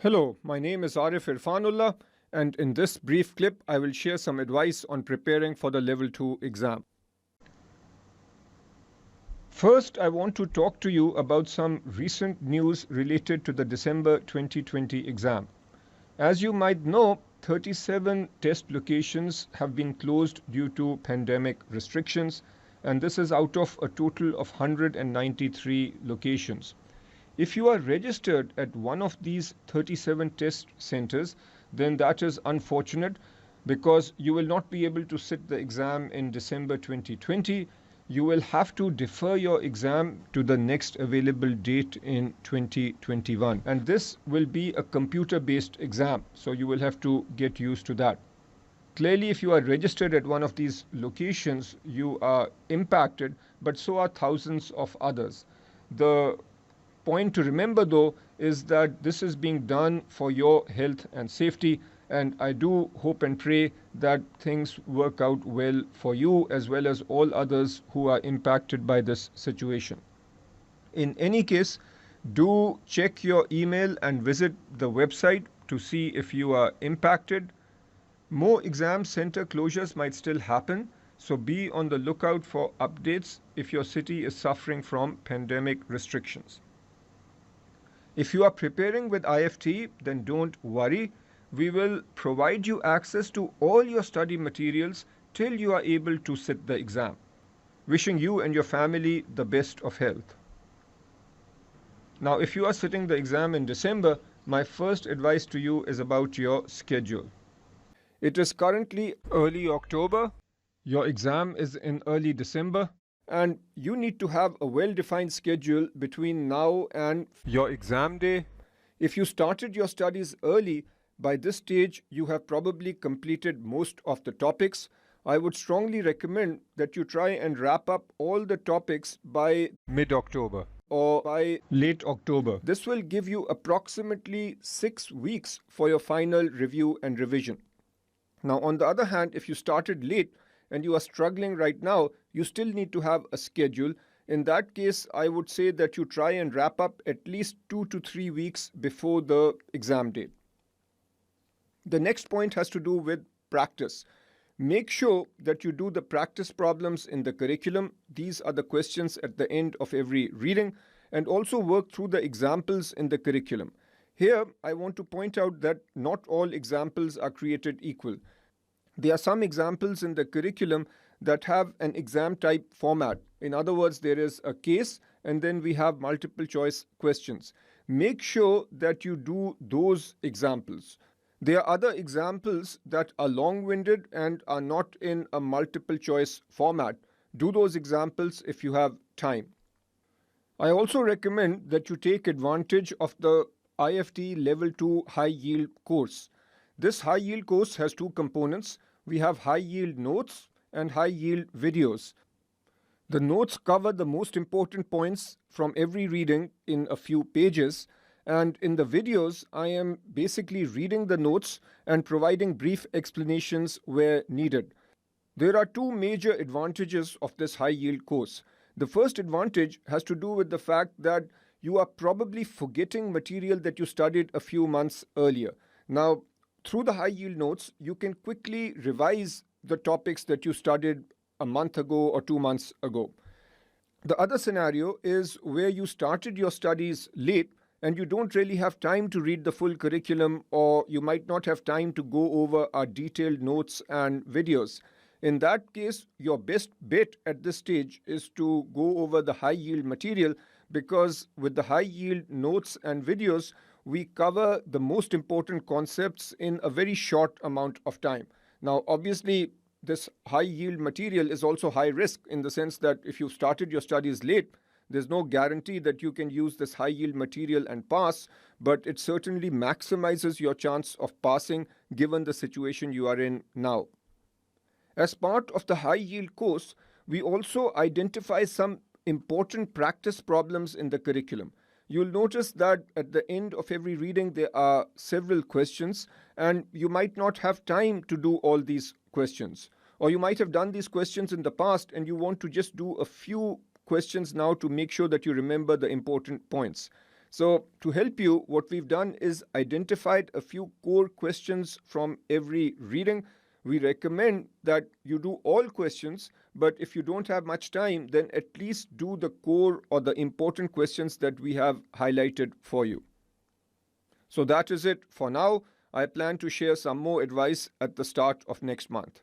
Hello, my name is Arif Irfanullah, and in this brief clip, I will share some advice on preparing for the Level 2 exam. First, I want to talk to you about some recent news related to the December 2020 exam. As you might know, 37 test locations have been closed due to pandemic restrictions, and this is out of a total of 193 locations. If you are registered at one of these 37 test centers, then that is unfortunate because you will not be able to sit the exam in December 2020. You will have to defer your exam to the next available date in 2021. And this will be a computer-based exam, so you will have to get used to that. Clearly, if you are registered at one of these locations, you are impacted, but so are thousands of others. The point to remember though is that this is being done for your health and safety, and I do hope and pray that things work out well for you as well as all others who are impacted by this situation. In any case, do check your email and visit the website to see if you are impacted. More exam center closures might still happen, so be on the lookout for updates if your city is suffering from pandemic restrictions. If you are preparing with IFT, then don't worry. We will provide you access to all your study materials till you are able to sit the exam. Wishing you and your family the best of health. Now, if you are sitting the exam in December, my first advice to you is about your schedule. It is currently early October. Your exam is in early December. And you need to have a well-defined schedule between now and your exam day. If you started your studies early, by this stage you have probably completed most of the topics. I would strongly recommend that you try and wrap up all the topics by mid-October or by late October. This will give you approximately 6 weeks for your final review and revision. Now, on the other hand, if you started late, and you are struggling right now, you still need to have a schedule. In that case, I would say that you try and wrap up at least 2 to 3 weeks before the exam date. The next point has to do with practice. Make sure that you do the practice problems in the curriculum. These are the questions at the end of every reading, and also work through the examples in the curriculum. Here, I want to point out that not all examples are created equal. There are some examples in the curriculum that have an exam type format. In other words, there is a case and then we have multiple choice questions. Make sure that you do those examples. There are other examples that are long-winded and are not in a multiple choice format. Do those examples if you have time. I also recommend that you take advantage of the IFT Level 2 High Yield course. This high yield course has two components. We have high yield notes and high yield videos. The notes cover the most important points from every reading in a few pages, and in the videos I am basically reading the notes and providing brief explanations where needed. There are two major advantages of this high yield course. The first advantage has to do with the fact that you are probably forgetting material that you studied a few months earlier. Now, through the high yield notes, you can quickly revise the topics that you studied a month ago or 2 months ago. The other scenario is where you started your studies late and you don't really have time to read the full curriculum, or you might not have time to go over our detailed notes and videos. In that case, your best bet at this stage is to go over the high yield material, because with the high yield notes and videos, we cover the most important concepts in a very short amount of time. Now, obviously, this high yield material is also high risk in the sense that if you started your studies late, there's no guarantee that you can use this high yield material and pass, but it certainly maximizes your chance of passing given the situation you are in now. As part of the high yield course, we also identify some important practice problems in the curriculum. You'll notice that at the end of every reading there are several questions, and you might not have time to do all these questions. Or you might have done these questions in the past and you want to just do a few questions now to make sure that you remember the important points. So, to help you, what we've done is identified a few core questions from every reading. We recommend that you do all questions, but if you don't have much time, then at least do the core or the important questions that we have highlighted for you. So, that is it for now. I plan to share some more advice at the start of next month.